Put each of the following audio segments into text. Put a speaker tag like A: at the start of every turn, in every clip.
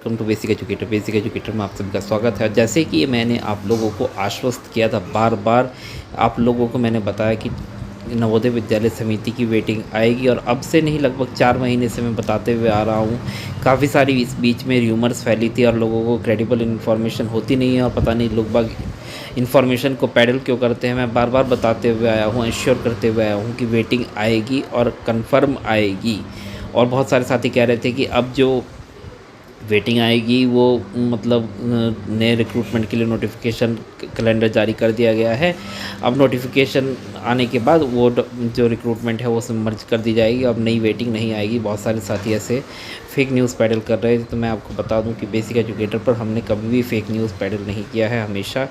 A: Welcome to Basic Educator. Basic Educator में आप सभी का स्वागत है। जैसे कि मैंने आप लोगों को आश्वस्त किया था, बार बार आप लोगों को मैंने बताया कि नवोदय विद्यालय समिति की वेटिंग आएगी, और अब से नहीं लगभग 4 महीने से मैं बताते हुए आ रहा हूँ। काफ़ी सारी इस बीच में र्यूमर्स फैली थी और लोगों को क्रेडिबल इन्फॉर्मेशन होती नहीं है, और पता नहीं लोग बाग इन्फॉर्मेशन को पैडल क्यों करते हैं। मैं बार बार बताते हुए आया हूँ, इंश्योर करते हुए आया हूँ कि वेटिंग आएगी और कंफर्म आएगी। और बहुत सारे साथी कह रहे थे कि अब जो वेटिंग आएगी वो मतलब नए रिक्रूटमेंट के लिए नोटिफिकेशन कैलेंडर जारी कर दिया गया है। अब नोटिफिकेशन आने के बाद वो जो रिक्रूटमेंट है वो सब मर्ज कर दी जाएगी, अब नई वेटिंग नहीं आएगी। बहुत सारे साथी ऐसे फेक न्यूज़ पैडल कर रहे थे, तो मैं आपको बता दूं कि बेसिक एजुकेटर पर हमने कभी भी फेक न्यूज़ पैडल नहीं किया है। हमेशा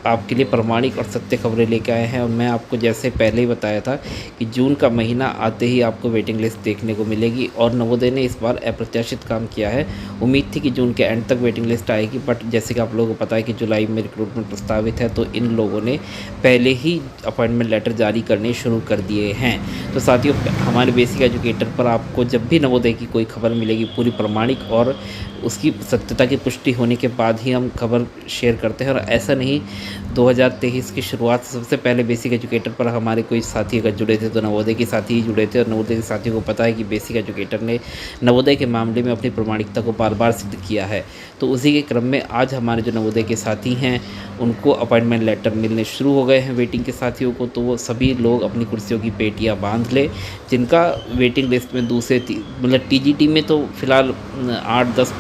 A: आपके लिए प्रमाणिक और सत्य खबरें लेके आए हैं। और मैं आपको जैसे पहले ही बताया था कि जून का महीना आते ही आपको वेटिंग लिस्ट देखने को मिलेगी, और नवोदय ने इस बार अप्रत्याशित काम किया है। उम्मीद थी कि जून के एंड तक वेटिंग लिस्ट आएगी, बट जैसे कि आप लोगों को पता है कि जुलाई में रिक्रूटमेंट प्रस्तावित है, तो इन लोगों ने पहले ही अपॉइंटमेंट लेटर जारी करने शुरू कर दिए हैं। तो साथियों, हमारे बेसिक एजुकेटर पर आपको जब भी नवोदय की कोई खबर मिलेगी, पूरी प्रमाणिक और उसकी सत्यता की पुष्टि होने के बाद ही हम खबर शेयर करते हैं। और ऐसा नहीं 2023 की शुरुआत से सबसे पहले बेसिक एजुकेटर पर हमारे कोई साथी अगर जुड़े थे तो नवोदय के साथी ही जुड़े थे, और नवोदय के साथियों को पता है कि बेसिक एजुकेटर ने नवोदय के मामले में अपनी प्रमाणिकता को बार बार सिद्ध किया है। तो उसी के क्रम में आज हमारे जो नवोदय के साथी हैं उनको अपॉइंटमेंट लेटर मिलने शुरू हो गए हैं वेटिंग के साथियों को। तो वो सभी लोग अपनी कुर्सियों की पेटियाँ बांध लें जिनका वेटिंग लिस्ट में दूसरे मतलब टीजीटी में तो फिलहाल 8, 10,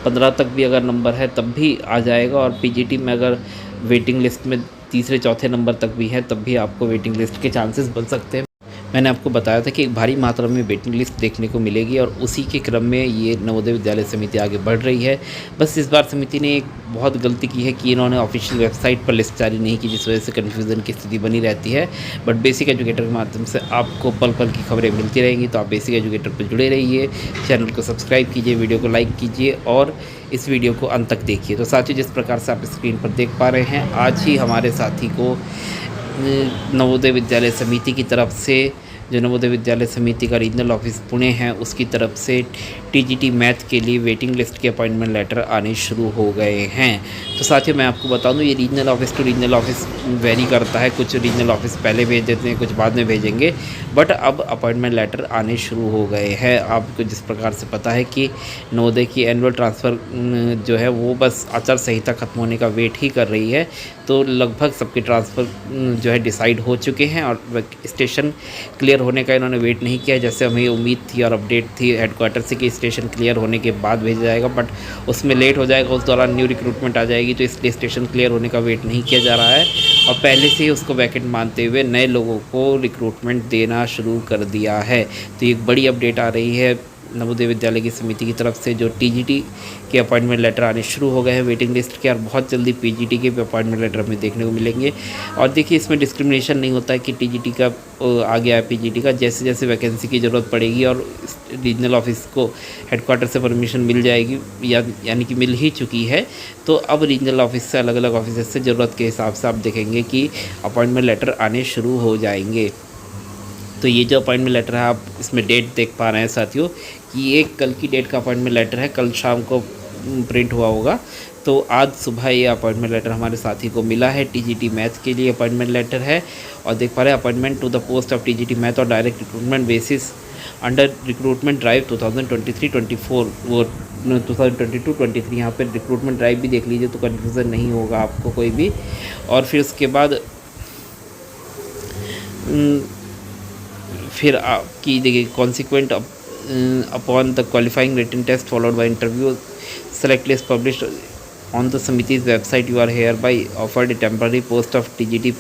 A: 15 तक भी अगर नंबर है तब भी आ जाएगा, और पीजीटी में अगर वेटिंग लिस्ट में तीसरे चौथे नंबर तक भी है तब भी आपको वेटिंग लिस्ट के चांसेस बन सकते हैं। मैंने आपको बताया था कि एक भारी मात्रा में वेटिंग लिस्ट देखने को मिलेगी, और उसी के क्रम में ये नवोदय विद्यालय समिति आगे बढ़ रही है। बस इस बार समिति ने एक बहुत गलती की है कि इन्होंने ऑफिशियल वेबसाइट पर लिस्ट जारी नहीं की, जिस वजह से कन्फ्यूज़न की स्थिति बनी रहती है। बट बेसिक एजुकेटर के माध्यम से आपको पल पल की खबरें मिलती रहेंगी, तो आप बेसिक एजुकेटर पर जुड़े रहिए। चैनल को सब्सक्राइब कीजिए, वीडियो को लाइक कीजिए और इस वीडियो को अंत तक देखिए। तो साथियों, जिस प्रकार से आप स्क्रीन पर देख पा रहे हैं, आज ही हमारे साथी को नवोदय विद्यालय समिति की तरफ से, जो नवोदय विद्यालय समिति का रीजनल ऑफिस पुणे है उसकी तरफ से टीजीटी मैथ के लिए वेटिंग लिस्ट के अपॉइंटमेंट लेटर आने शुरू हो गए हैं। तो साथियों, मैं आपको बता दूं, ये regional office to regional office vary करता है। कुछ रीजनल ऑफिस पहले भेज देते हैं, कुछ बाद में भेजेंगे, बट अब अपॉइंटमेंट लेटर आने शुरू हो गए हैं। आपको जिस प्रकार से पता है कि नवोदय की एनुअल ट्रांसफ़र जो है वो बस आचार संहिता खत्म होने का वेट ही कर रही है, तो लगभग सबके ट्रांसफ़र जो है डिसाइड हो चुके हैं, और स्टेशन क्लियर होने का इन्होंने वेट नहीं किया जैसे हमें उम्मीद थी और अपडेट थी हेडक्वार्टर से कि स्टेशन क्लियर होने के बाद भेजा जाएगा, बट उसमें लेट हो जाएगा। उस दौरान न्यू रिक्रूटमेंट आ जाएगी, तो इसलिए स्टेशन क्लियर होने का वेट नहीं किया जा रहा है, और पहले से ही उसको वैकेंट मानते हुए नए लोगों को रिक्रूटमेंट देना शुरू कर दिया है। तो एक बड़ी अपडेट आ रही है नवोदय विद्यालय की समिति की तरफ से, जो टीजीटी के अपॉइंटमेंट लेटर आने शुरू हो गए हैं वेटिंग लिस्ट के, और बहुत जल्दी पीजीटी के भी अपॉइंटमेंट लेटर हमें देखने को मिलेंगे। और देखिए, इसमें डिस्क्रिमिनेशन नहीं होता है कि टीजीटी का आ गया है पीजीटी का। जैसे जैसे वैकेंसी की ज़रूरत पड़ेगी और रीजनल ऑफिस को हेडक्वार्टर से परमिशन मिल जाएगी, यानी कि मिल ही चुकी है, तो अब रीजनल ऑफिस से अलग अलग ऑफिस से ज़रूरत के हिसाब से आप देखेंगे कि अपॉइंटमेंट लेटर आने शुरू हो जाएंगे। तो ये जो अपॉइंटमेंट लेटर है, आप इसमें डेट देख पा रहे हैं साथियों कि ये कल की डेट का अपॉइंटमेंट लेटर है, कल शाम को प्रिंट हुआ होगा। तो आज सुबह ये अपॉइंटमेंट लेटर हमारे साथी को मिला है। टीजीटी मैथ के लिए अपॉइंटमेंट लेटर है, और देख पा रहे हैं appointment to the post of TGT math और direct recruitment basis under recruitment drive 2023-24 वो 2022-23। यहाँ पर रिक्रूटमेंट ड्राइव भी देख लीजिए, तो कन्फ्यूज़न नहीं होगा आपको कोई भी। और फिर उसके बाद फिर आपकी देखिए consequent upon the qualifying written test followed by interview select list published on the समितिज website, you are hereby offered a temporary post of TGT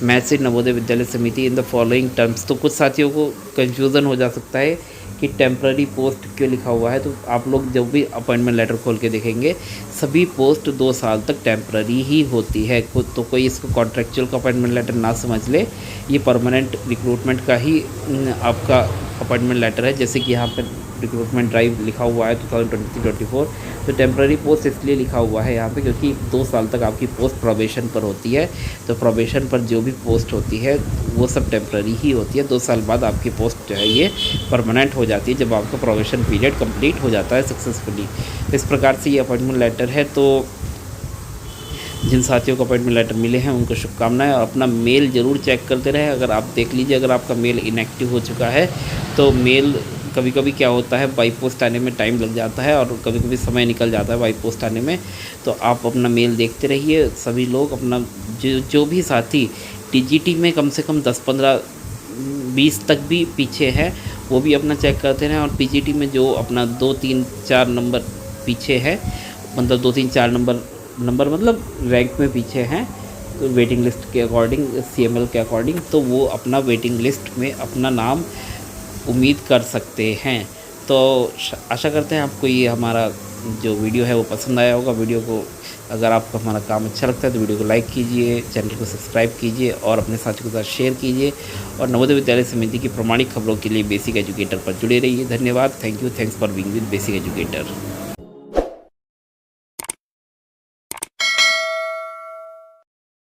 A: math in Navodaya Vidyalaya Samiti in the following terms. तो कुछ साथियों को confusion हो जा सकता है कि टेम्पररी पोस्ट क्यों लिखा हुआ है। तो आप लोग जब भी अपॉइंटमेंट लेटर खोल के देखेंगे, सभी पोस्ट 2 साल तक टेम्पररी ही होती है। तो कोई इसको कॉन्ट्रेक्चुअल का अपॉइंटमेंट लेटर ना समझ ले, ये परमानेंट रिक्रूटमेंट का ही आपका अपॉइंटमेंट लेटर है। जैसे कि यहाँ पर रिक्रूटमेंट ड्राइव लिखा हुआ है 2023-24, तो टेम्पररी पोस्ट इसलिए लिखा हुआ है यहाँ पे क्योंकि 2 साल तक आपकी पोस्ट प्रोबेशन पर होती है। तो प्रोबेशन पर जो भी पोस्ट होती है वो सब टेम्पररी ही होती है। 2 साल बाद आपकी पोस्ट जो है ये परमानेंट अपॉइंटमेंट हो जाती है जब आपका प्रोबेशन पीरियड कंप्लीट हो जाता है सक्सेसफुली। इस प्रकार से ये अपॉइंटमेंट लेटर है। तो जिन साथियों को अपॉइंटमेंट लेटर मिले हैं उनको शुभकामनाएं। और अपना मेल ज़रूर चेक करते रहें। अगर आप देख लीजिए, अगर आपका मेल इनएक्टिव हो चुका है तो मेल कभी कभी क्या होता है, बाई पोस्ट आने में टाइम लग जाता है और कभी कभी समय निकल जाता है बाई पोस्ट आने में। तो आप अपना मेल देखते रहिए। सभी लोग अपना जो भी साथी टीजीटी में कम से कम 10-15-20 तक भी पीछे है वो भी अपना चेक करते रहें। और पीजीटी में जो अपना 2-3-4 नंबर पीछे है, मतलब 2-3-4 नंबर मतलब रैंक में पीछे हैं तो वेटिंग लिस्ट के अकॉर्डिंग, सीएमएल के अकॉर्डिंग, तो वो अपना वेटिंग लिस्ट में अपना नाम उम्मीद कर सकते हैं। तो आशा करते हैं आपको ये हमारा जो वीडियो है वो पसंद आया होगा। वीडियो को अगर आपको हमारा काम अच्छा लगता है तो वीडियो को लाइक कीजिए, चैनल को सब्सक्राइब कीजिए और अपने साथियों के साथ शेयर कीजिए। और नवोदय विद्यालय समिति की प्रामाणिक खबरों के लिए बेसिक एजुकेटर पर जुड़े रहिए। धन्यवाद। Thank you. Thanks for being with basic educator.